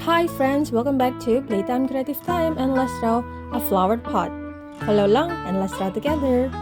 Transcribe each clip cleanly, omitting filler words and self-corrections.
Hi friends! Welcome back to Playtime Creative Time and let's draw a flowered pot. Follow along and let's draw together.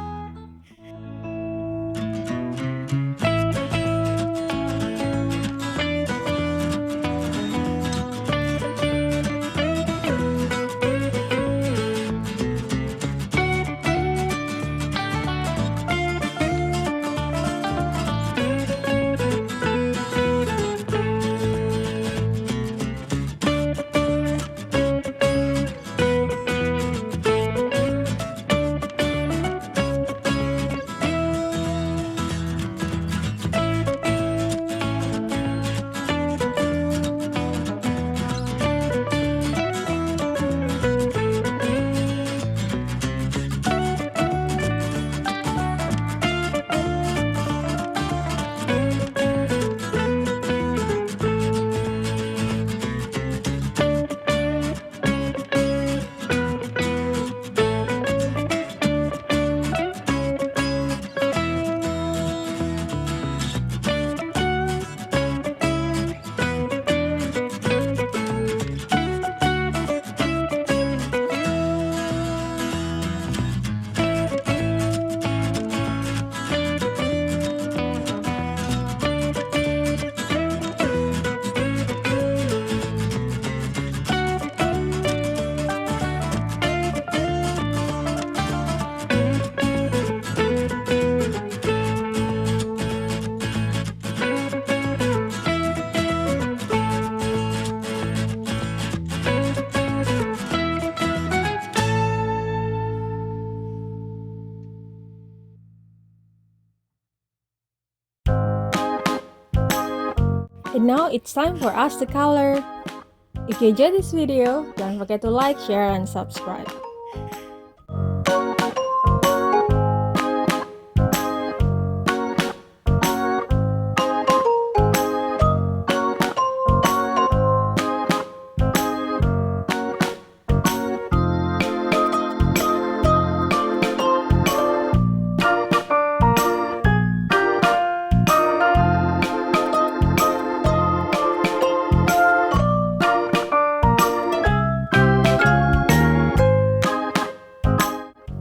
And now it's time for us to color. If you enjoyed this video, don't forget to like, share, and subscribe.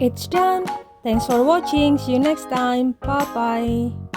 It's done. Thanks for watching. See you next time. Bye bye.